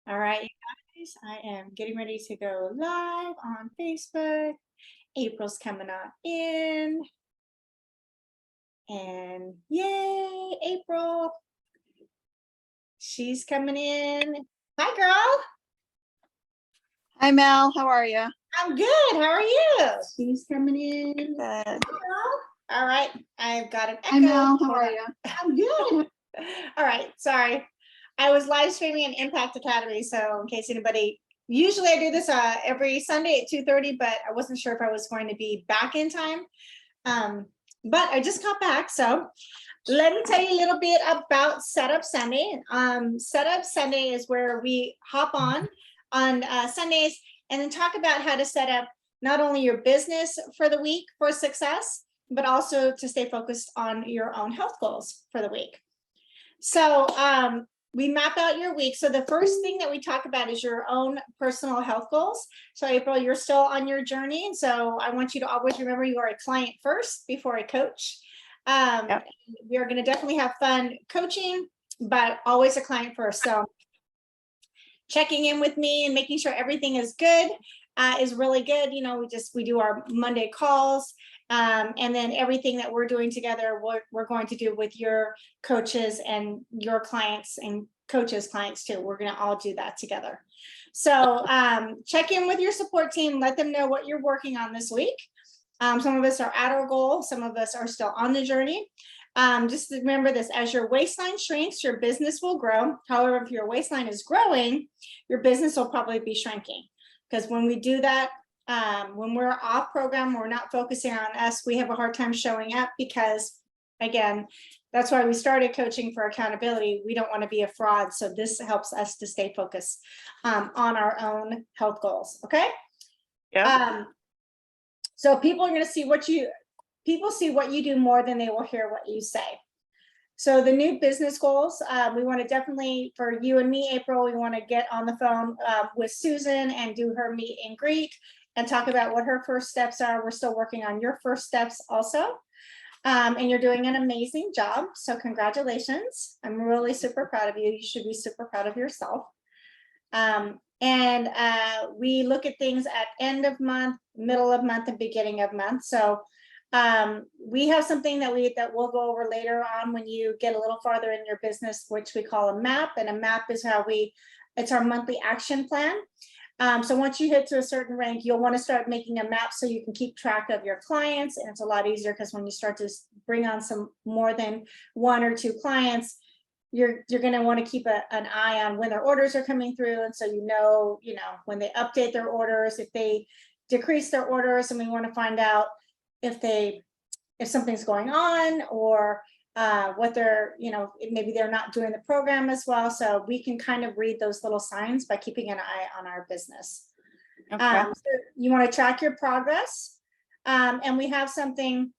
All right, you guys, I am getting ready to go live on Facebook. April's coming on in. And yay, April. She's coming in. Hi, girl. Hi, Mel. How are you? I'm good. How are you? She's coming in. Good. All right. I've got an echo. Hi, Mel. How are you? I'm good. All right. Sorry. I was live streaming in Impact Academy. So in case anybody, usually I do this every Sunday at 2:30, but I wasn't sure if I was going to be back in time. But I just got back. So let me tell you a little bit about Setup Sunday. Setup Sunday is where we hop on Sundays and then talk about how to set up not only your business for the week for success, but also to stay focused on your own health goals for the week. So we map out your week. So the first thing that we talk about is your own personal health goals. So April, you're still on your journey. And so I want you to always remember you are a client first before a coach. Yep. We are going to definitely have fun coaching, but always a client first. So checking in with me and making sure everything is good is really good. You know, we do our Monday calls. And then everything that we're doing together, we're going to do with your coaches and your clients and coaches' clients too. We're going to all do that together. So check in with your support team. Let them know what you're working on this week. Some of us are at our goal. Some of us are still on the journey. Just remember this, as your waistline shrinks, your business will grow. However, if your waistline is growing, your business will probably be shrinking. Because when we do that, when we're off program, we're not focusing on us, we have a hard time showing up because, again, that's why we started coaching for accountability. We don't want to be a fraud. So this helps us to stay focused on our own health goals. Okay. Yeah. So people are going to see people see what you do more than they will hear what you say. So the new business goals, we want to definitely, for you and me, April, we want to get on the phone with Susan and do her meet and greet and talk about what her first steps are. We're still working on your first steps also. And you're doing an amazing job. So congratulations. I'm really super proud of you. You should be super proud of yourself. We look at things at end of month, middle of month, and beginning of month. So we have something that we'll go over later on when you get a little farther in your business, which we call a map. And a map is it's our monthly action plan. So once you hit to a certain rank, you'll want to start making a map so you can keep track of your clients. And it's a lot easier because when you start to bring on some more than 1 or 2 clients, you're going to want to keep an eye on when their orders are coming through. And so, you know, when they update their orders, if they decrease their orders, and we want to find out if something's going on or what they're, maybe they're not doing the program as well. So we can kind of read those little signs by keeping an eye on our business. Okay. So you want to track your progress. And we have something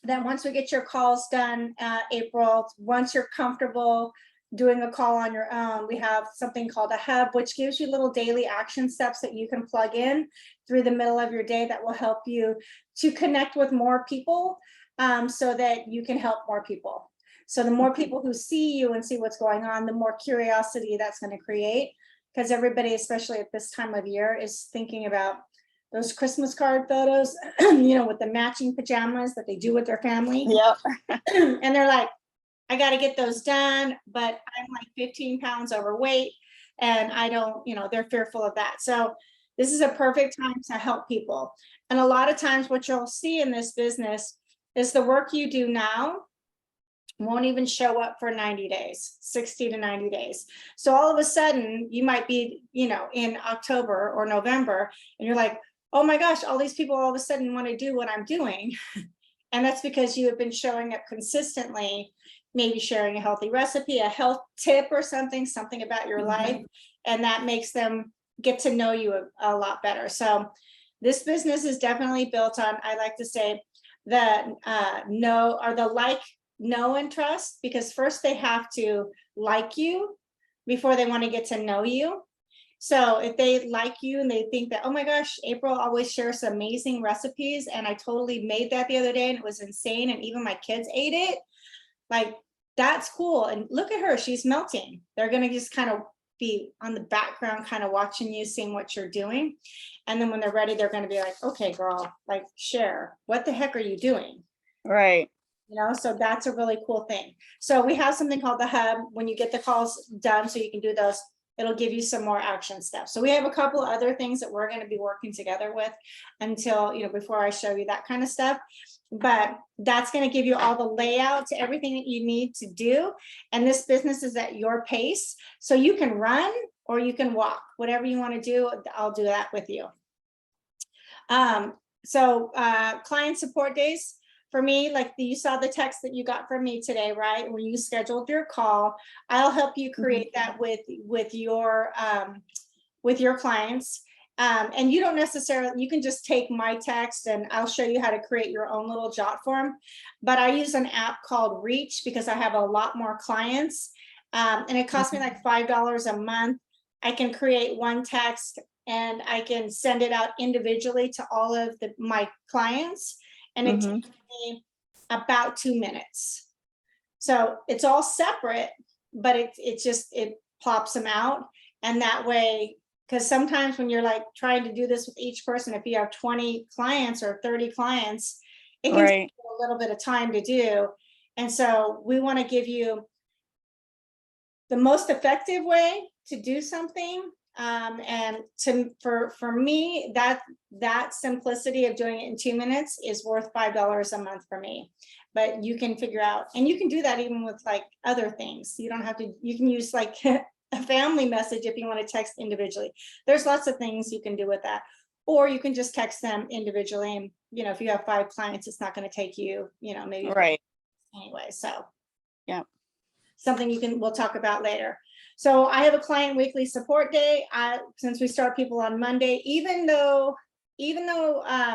that once we get your calls done, April, once you're comfortable doing a call on your own, we have something called a hub, which gives you little daily action steps that you can plug in through the middle of your day that will help you to connect with more people so that you can help more people. So the more people who see you and see what's going on, the more curiosity that's going to create, because everybody, especially at this time of year, is thinking about those Christmas card photos, with the matching pajamas that they do with their family. Yep. And they're like, I got to get those done, but I'm like 15 pounds overweight and I don't, they're fearful of that. So this is a perfect time to help people. And a lot of times what you'll see in this business is the work you do now won't even show up for 90 days, 60 to 90 days. So all of a sudden you might be, in October or November, and you're like, oh my gosh, all these people all of a sudden want to do what I'm doing. And that's because you have been showing up consistently, maybe sharing a healthy recipe, a health tip or something about your life. And that makes them get to know you a lot better. So this business is definitely built on, I like to say, the know and trust, because first they have to like you before they want to get to know you. So if they like you and they think that, oh my gosh, April always shares amazing recipes and I totally made that the other day and it was insane and even my kids ate it, like that's cool. And look at her, she's melting. They're going to just kind of be on the background, kind of watching you, seeing what you're doing. And then when they're ready, they're going to be like, okay, girl, like share, what the heck are you doing? Right. You know, so that's a really cool thing. So we have something called the hub. When you get the calls done, so you can do those, it'll give you some more action steps. So we have a couple other things that we're going to be working together with until, you know, before I show you that kind of stuff. But that's going to give you all the layout to everything that you need to do. And this business is at your pace. So you can run or you can walk, whatever you want to do. I'll do that with you. Client support days. For me, like you saw the text that you got from me today, right? When you scheduled your call, I'll help you create that with your clients. And you don't necessarily, you can just take my text and I'll show you how to create your own little jot form. But I use an app called Reach because I have a lot more clients. And it costs me like $5 a month. I can create one text and I can send it out individually to all of my clients. And it takes me about 2 minutes. So it's all separate, but it plops them out. And that way, because sometimes when you're like trying to do this with each person, if you have 20 clients or 30 clients, it can take a little bit of time to do. And so we want to give you the most effective way to do something. And for me, that simplicity of doing it in 2 minutes is worth $5 a month for me. But you can figure out, and you can do that even with like other things. You don't have to, you can use like a family message if you want to text individually. There's lots of things you can do with that. Or you can just text them individually. And, you know, if you have 5 clients, it's not going to take you, you know, maybe anyway. So yeah, something we'll talk about later. So I have a client weekly support day. Since we start people on Monday, even though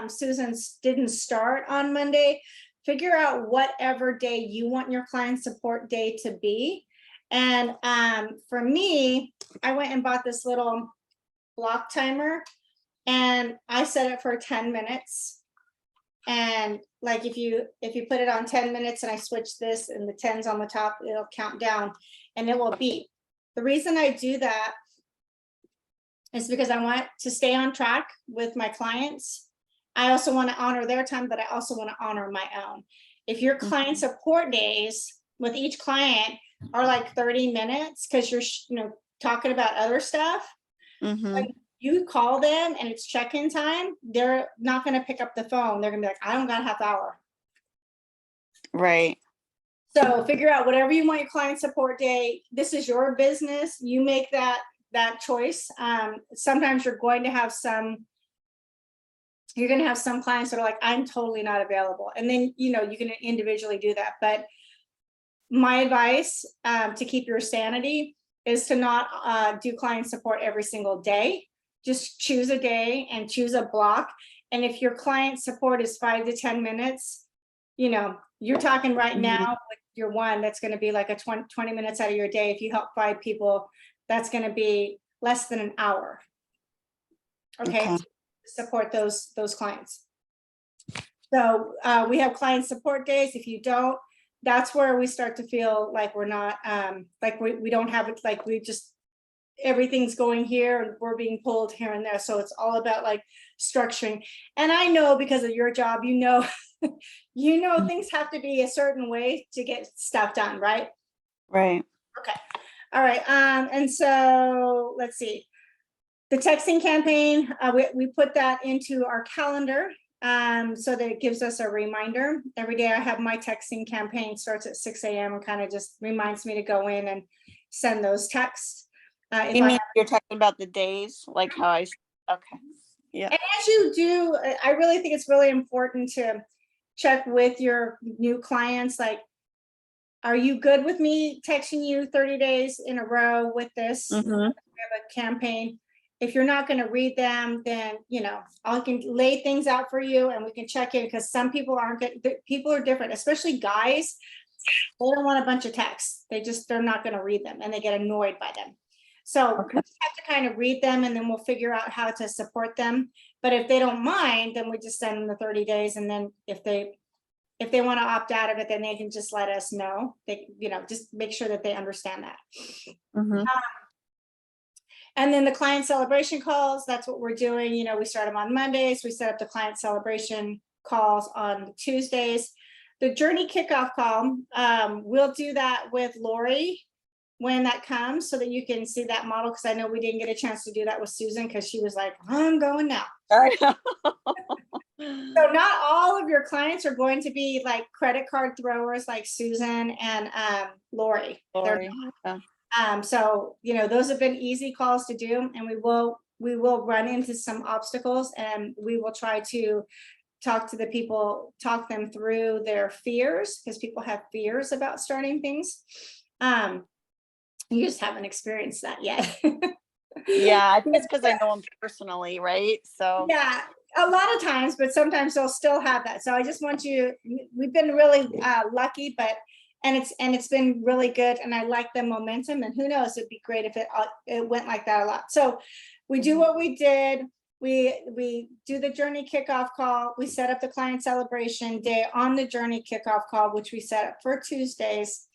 Susan didn't start on Monday, figure out whatever day you want your client support day to be. And for me, I went and bought this little block timer and I set it for 10 minutes. And like if you put it on 10 minutes and I switch this and the 10's on the top, it'll count down and it will beep. The reason I do that is because I want to stay on track with my clients. I also want to honor their time, but I also want to honor my own. If your client support days with each client are like 30 minutes because you're talking about other stuff, like you call them and it's check-in time, they're not going to pick up the phone. They're gonna be like, I don't got a half hour. Right. So figure out whatever you want your client support day. This is your business. You make that choice. Sometimes you're going to have some clients that are like, I'm totally not available. And then, you can individually do that. But my advice to keep your sanity is to not do client support every single day. Just choose a day and choose a block. And if your client support is 5 to 10 minutes, you're talking right now with your one, that's going to be like a 20 minutes out of your day. If you help 5 people, that's going to be less than an hour. Okay. Support those clients. So we have client support days. If you don't, that's where we start to feel like we're not like we don't have it, like we just, everything's going here and we're being pulled here and there. So it's all about like structuring. And I know because of your job, things have to be a certain way to get stuff done, right? Right. Okay. All right. And so let's see. The texting campaign, we put that into our calendar so that it gives us a reminder. Every day I have my texting campaign starts at 6 a.m. and kind of just reminds me to go in and send those texts. You're talking about the days, like how okay. Yeah. And as you do, I really think it's really important to check with your new clients. Like, are you good with me texting you 30 days in a row with this? We have a campaign. If you're not going to read them, then, I can lay things out for you and we can check in, because some people aren't good. People are different, especially guys. They don't want a bunch of texts. They're not going to read them and they get annoyed by them. So we just have to kind of read them and then we'll figure out how to support them. But if they don't mind, then we just send them the 30 days. And then if they want to opt out of it, then they can just let us know. They, just make sure that they understand that. And then the client celebration calls, that's what we're doing. You know, we start them on Mondays. We set up the client celebration calls on Tuesdays. The journey kickoff call, we'll do that with Lori when that comes, so that you can see that model. Because I know we didn't get a chance to do that with Susan, because she was like, I'm going now. So not all of your clients are going to be like credit card throwers like Susan and Lori. Lori, yeah. So, you know, those have been easy calls to do, and we will run into some obstacles, and we will try to talk to the people, talk them through their fears, because people have fears about starting things. You just haven't experienced that yet. Yeah, I think it's because I know them personally, right? So Yeah, a lot of times, but sometimes they'll still have that. So I just want you, we've been really lucky, and it's been really good, and I like the momentum, and who knows, it'd be great if it went like that a lot. So we do what we did. We do the journey kickoff call. We set up the client celebration day on the journey kickoff call, which we set up for Tuesdays.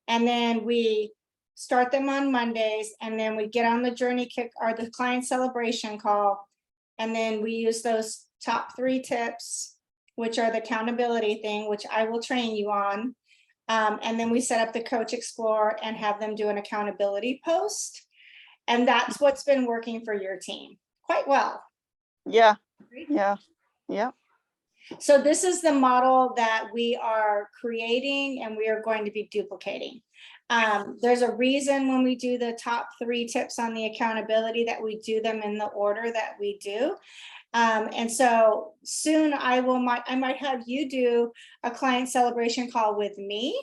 And then we start them on Mondays, and then we get on the journey or the client celebration call. And then we use those top 3 tips, which are the accountability thing, which I will train you on. And then we set up the Coach Explore and have them do an accountability post. And that's what's been working for your team quite well. yeah. So this is the model that we are creating, and we are going to be duplicating. There's a reason when we do the top 3 tips on the accountability that we do them in the order that we do. And so soon I might have you do a client celebration call with me,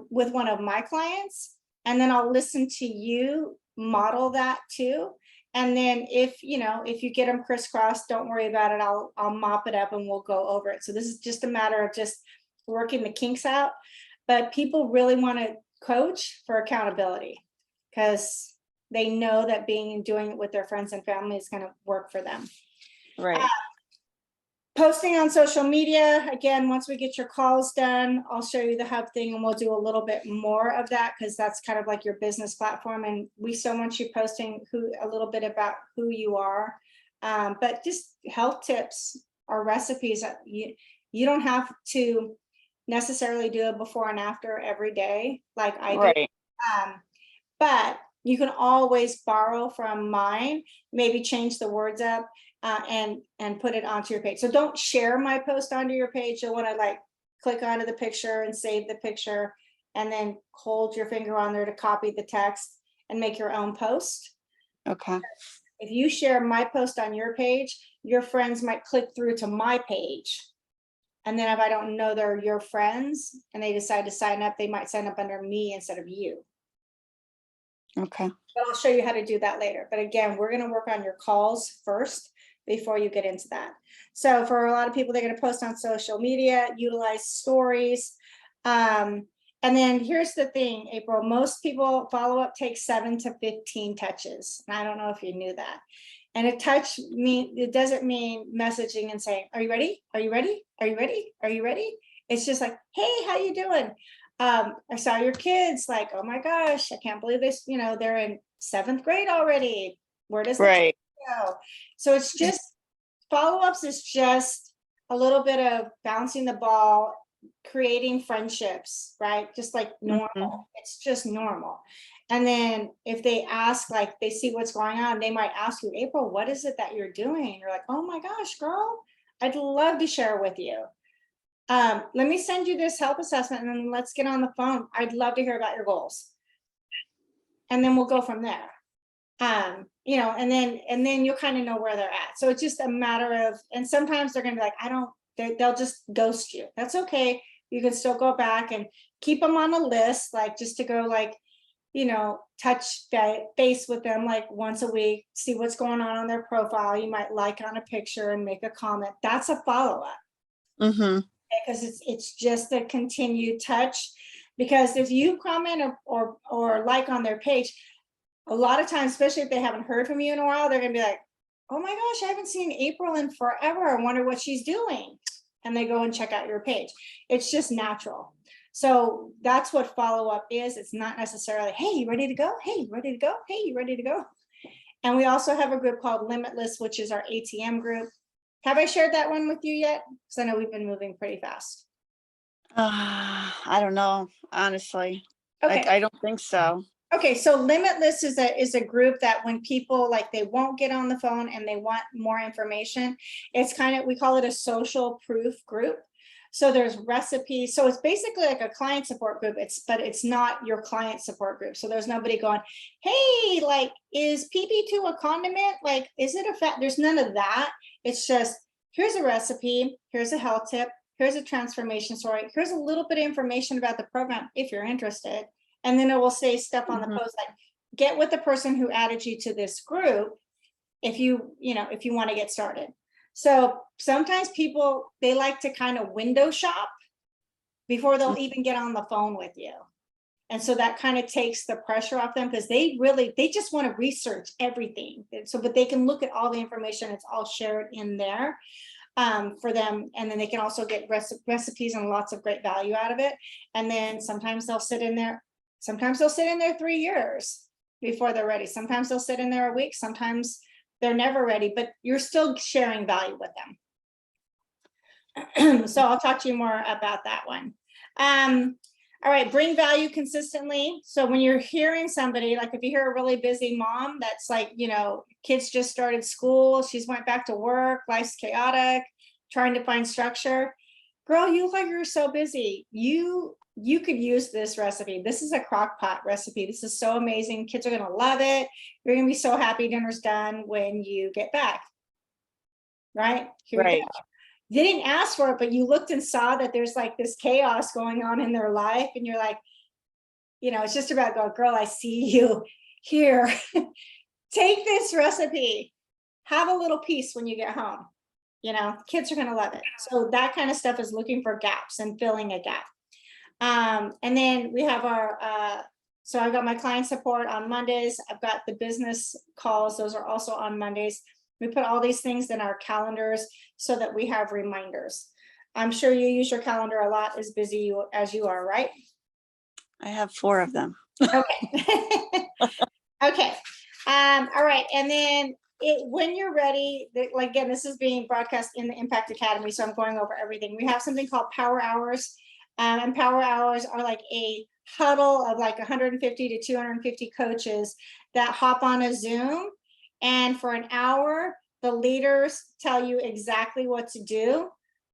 with one of my clients, and then I'll listen to you model that too. And then if you get them crisscrossed, don't worry about it. I'll mop it up and we'll go over it. So this is just a matter of just working the kinks out. But people really want to coach for accountability, because they know that doing it with their friends and family is going to work for them. Right. Posting on social media, again, once we get your calls done, I'll show you the hub thing, and we'll do a little bit more of that, because that's kind of like your business platform, and we so want you posting a little bit about who you are. But just health tips or recipes, you don't have to necessarily do a before and after every day like I do. Right. But you can always borrow from mine, maybe change the words up, and put it onto your page. So don't share my post onto your page. You'll want to like click onto the picture and save the picture, and then hold your finger on there to copy the text and make your own post. Okay. If you share my post on your page, your friends might click through to my page. And then if I don't know they're your friends and they decide to sign up, they might sign up under me instead of you. Okay. But I'll show you how to do that later. But again, we're going to work on your calls first before you get into that. So for a lot of people, they're going to post on social media, utilize stories. And then here's the thing, April, most people follow-up takes 7 to 15 touches. And I don't know if you knew that. And a touch it doesn't mean messaging and saying, are you ready? Are you ready? Are you ready? Are you ready? It's just like, hey, how you doing? I saw your kids, like, oh my gosh, I can't believe this, they're in 7th grade already. Where does Right. go? So it's just follow-ups is just a little bit of bouncing the ball, creating friendships, right? Just like normal. It's just normal. And then if they ask, like they see what's going on, they might ask you, April, what is it that you're doing? You're like, oh my gosh, girl, I'd love to share with you. Let me send you this health assessment, and then let's get on the phone. I'd love to hear about your goals. And then we'll go from there. And then you'll kind of know where they're at. So it's just a matter of, and sometimes they're going to be like, they'll just ghost you. That's okay. You can still go back and keep them on a list, like just to go like, touch base with them like once a week, see what's going on their profile. You might like on a picture and make a comment. That's a follow-up. Because it's just a continued touch. Because if you comment or like on their page, a lot of times, especially if they haven't heard from you in a while, they're gonna be like, oh my gosh, I haven't seen April in forever. I wonder what she's doing. And they go and check out your page. It's just natural. So that's what follow-up is. It's not necessarily, hey, you ready to go? Hey, you ready to go? Hey, you ready to go? And we also have a group called Limitless, which is our ATM group. Have I shared that one with you yet? Because I know we've been moving pretty fast. I don't know, honestly. Okay. I don't think so. Okay, so Limitless is a group that when people like they won't get on the phone and they want more information, it's kind of, we call it a social proof group. So there's recipes. So it's basically like a client support group. But it's not your client support group. So there's nobody going, hey, like, is PP2 a condiment? Like, is it a fat? There's none of that. It's just, here's a recipe, here's a health tip, here's a transformation story, here's a little bit of information about the program if you're interested. And then it will say stuff on the post like, get with the person who added you to this group if you want to get started. So sometimes people, they like to kind of window shop before they'll even get on the phone with you. And so that kind of takes the pressure off them because they just want to research everything. So, but they can look at all the information, it's all shared in there for them. And then they can also get recipes and lots of great value out of it. And then sometimes they'll sit in there. Sometimes they'll sit in there 3 years before they're ready. Sometimes they'll sit in there a week. Sometimes they're never ready, but you're still sharing value with them. So I'll talk to you more about that one. All right, bring value consistently. So when you're hearing somebody, like if you hear a really busy mom that's like, kids just started school, she's went back to work, life's chaotic, trying to find structure. Girl, you look like you're so busy. You could use this recipe. This is a crock pot recipe. This is so amazing. Kids are going to love it. You're going to be so happy dinner's done when you get back. Right? Here we go. They didn't ask for it, but you looked and saw that there's like this chaos going on in their life. And you're like, it's just about going, girl, I see you here. Take this recipe. Have a little piece when you get home. Kids are going to love it. So that kind of stuff is looking for gaps and filling a gap. And then we have our, so I've got my client support on Mondays. I've got the business calls. Those are also on Mondays. We put all these things in our calendars so that we have reminders. I'm sure you use your calendar a lot, as busy as you are, right? I have 4 of them. Okay. Okay. All right. And then when you're ready, like, again, this is being broadcast in the Impact Academy. So I'm going over everything. We have something called Power Hours. And Power Hours are like a huddle of like 150 to 250 coaches that hop on a Zoom. And for an hour, the leaders tell you exactly what to do.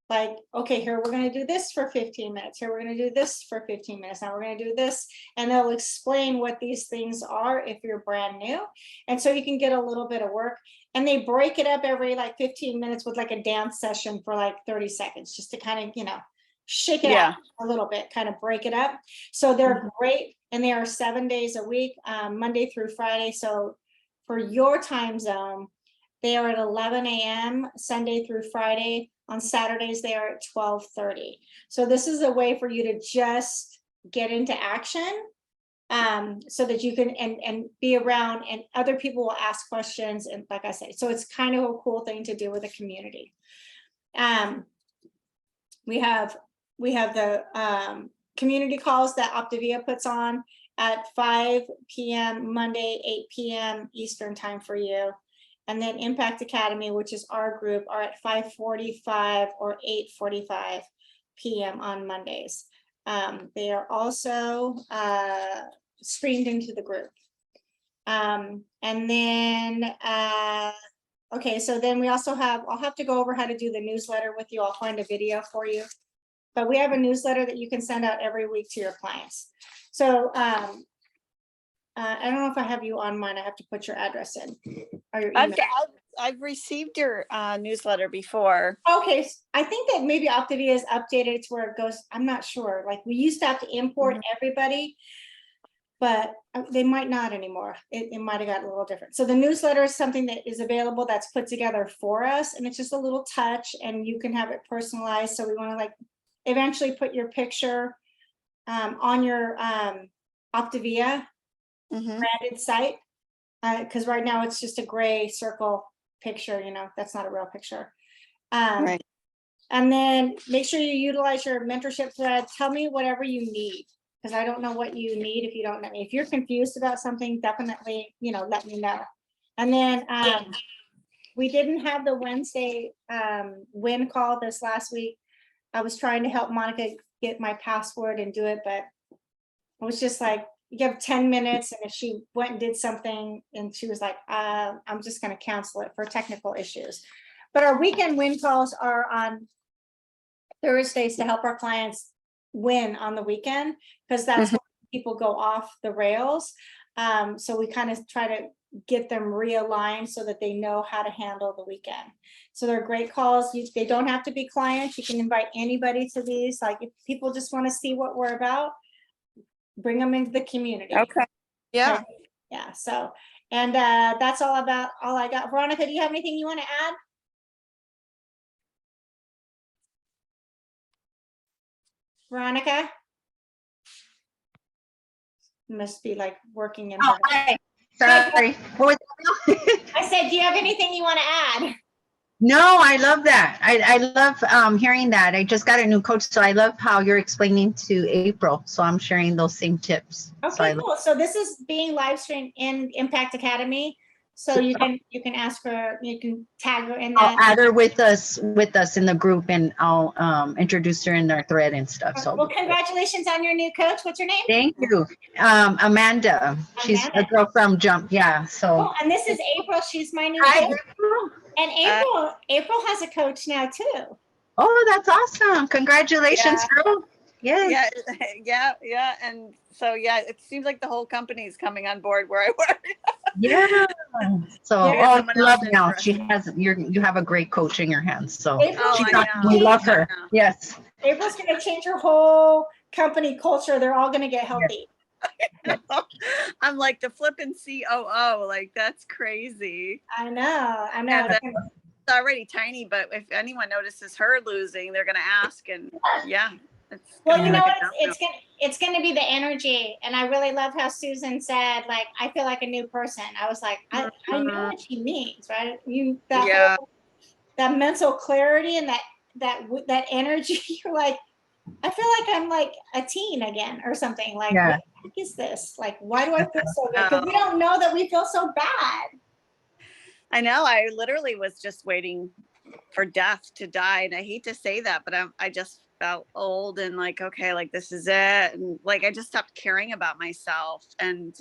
Like, okay, here we're going to do this for 15 minutes. Here we're going to do this for 15 minutes. Now we're going to do this. And they'll explain what these things are if you're brand new. And so you can get a little bit of work. And they break it up every like 15 minutes with like a dance session for like 30 seconds, just to kind of, shake it out a little bit, kind of break it up. So they're great. And they are 7 days a week, Monday through Friday. So for your time zone, they are at 11 a.m. Sunday through Friday. On Saturdays, they are at 12:30. So this is a way for you to just get into action so that you can and be around and other people will ask questions. And like I said, so it's kind of a cool thing to do with a community. We have the community calls that Optavia puts on at 5 p.m. Monday, 8 p.m. Eastern time for you. And then Impact Academy, which is our group, are at 5:45 or 8:45 p.m. on Mondays. They are also streamed into the group. And then, okay, so then we also I'll have to go over how to do the newsletter with you. I'll find a video for you. But we have a newsletter that you can send out every week to your clients. So I don't know if I have you on mine. I have to put your address in or your email. I've received your newsletter before. Okay, I think that maybe Optavia is updated to where it goes. I'm not sure. Like we used to have to import everybody, but they might not anymore. It might have gotten a little different. So the newsletter is something that is available that's put together for us, and it's just a little touch, and you can have it personalized. So we want to like eventually put your picture on your Optavia branded site, because right now it's just a gray circle picture. That's not a real picture. Right. And then make sure you utilize your mentorship thread. Tell me whatever you need, because I don't know what you need if you don't know. If you're confused about something, definitely, let me know. And then we didn't have the Wednesday win call this last week. I was trying to help Monica get my password and do it, but it was just like, you have 10 minutes, and if she went and did something and she was like, I'm just going to cancel it for technical issues. But our weekend win calls are on Thursdays to help our clients win on the weekend, because that's when people go off the rails. So we kind of try to get them realigned so that they know how to handle the weekend. So they're great calls. They don't have to be clients. You can invite anybody to these. Like, if people just want to see what we're about, bring them into the community. Okay. Yeah. Okay. Yeah. So, and that's all I got. Veronica, do you have anything you want to add? Veronica? Must be like working in Oh, her. hi. Sorry. What was I said, do you have anything you want to add? No, I love that. I love hearing that. I just got a new coach, so I love how you're explaining to April. So I'm sharing those same tips. So Okay, cool. So this is being live streamed in Impact Academy. So you can ask her, you can tag her in I'll that. add her with us in the group, and I'll introduce her in our thread and stuff. So Well, congratulations on your new coach. What's her name? thank you. Amanda. She's a girl from Jump. Yeah. So Oh, and this is April. She's my new hi, coach. April. And April has a coach now too. Oh, that's awesome. Congratulations, girl. Yes. Yeah. And so, yeah, it seems like the whole company is coming on board where I work. Yeah. So, Yeah. I love now. You have a great coach in your hands. So April, we love her. Yes. April's going to change her whole company culture. They're all going to get healthy. I'm like the flippin' COO. Like, that's crazy. I know. And it's already tiny, but if anyone notices her losing, they're going to ask. And yeah. Well, you know what? It's going to be the energy. And I really love how Susan said, like, I feel like a new person. I was like, I know what she means, right? That mental clarity and that energy. You're like, I feel like I'm like a teen again or something. Like, what the heck is this? Like, why do I feel so good? Because we don't know that we feel so bad. I know. I literally was just waiting for death to die. And I hate to say that, but I just felt old and like, okay, like this is it. And like, I just stopped caring about myself. And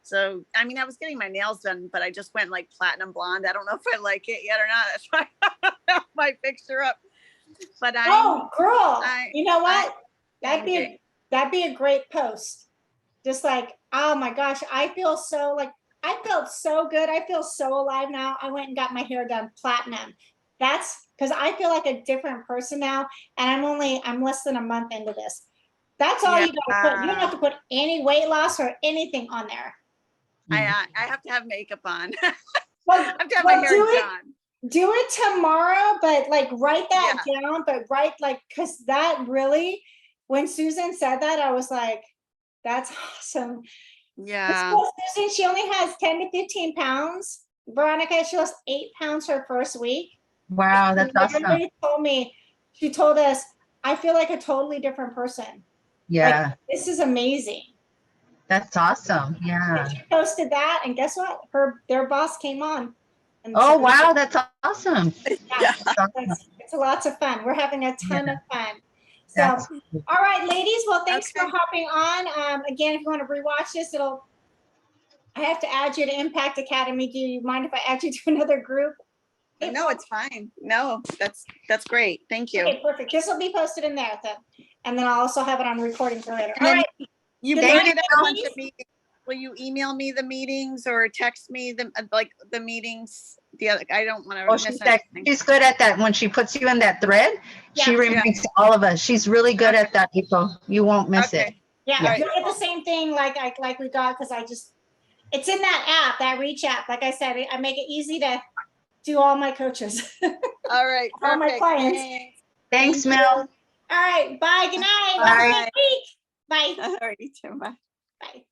so, I mean, I was getting my nails done, but I just went like platinum blonde. I don't know if I like it yet or not. That's why I have my picture up. But girl, you know what? That'd be a great post. Just like, oh my gosh, I felt so good. I feel so alive now. I went and got my hair done platinum. That's because I feel like a different person now. And I'm less than a month into this. That's all you gotta put. You don't have to put any weight loss or anything on there. I have to have makeup on. Well, I have to have my hair done. Do it tomorrow, but like write that down, but write like, cause that really, when Susan said that, I was like, that's awesome. Yeah. Susan, she only has 10 to 15 pounds. Veronica, she lost 8 pounds her first week. Wow, that's awesome. She told us, I feel like a totally different person. Yeah. Like, this is amazing. That's awesome. Yeah. And she posted that, and guess what? Their boss came on. Oh, wow, that's awesome. Yeah, it's lots of fun. We're having a ton of fun. So, all right, ladies. Well, thanks for hopping on. Again, if you want to rewatch this, I have to add you to Impact Academy. Do you mind if I add you to another group? No, it's fine. No, that's great. Thank you. Okay, perfect. This will be posted in there, and then I'll also have it on recording for later. And all right. You bring it a bunch of meetings. Will you email me the meetings or text me the meetings? I don't want to miss anything. She's good at that. When she puts you in that thread, she reminds all of us. She's really good at that, April. You won't miss it. Yeah, you'll get the same thing like we got, because it's in that app, that Reach app. Like I said, I make it easy to do all my coaches. All right. All my clients. Thanks, Mel. All right. Bye. Good night. Bye. Have a good week. Bye. All right. You too. Bye. Bye.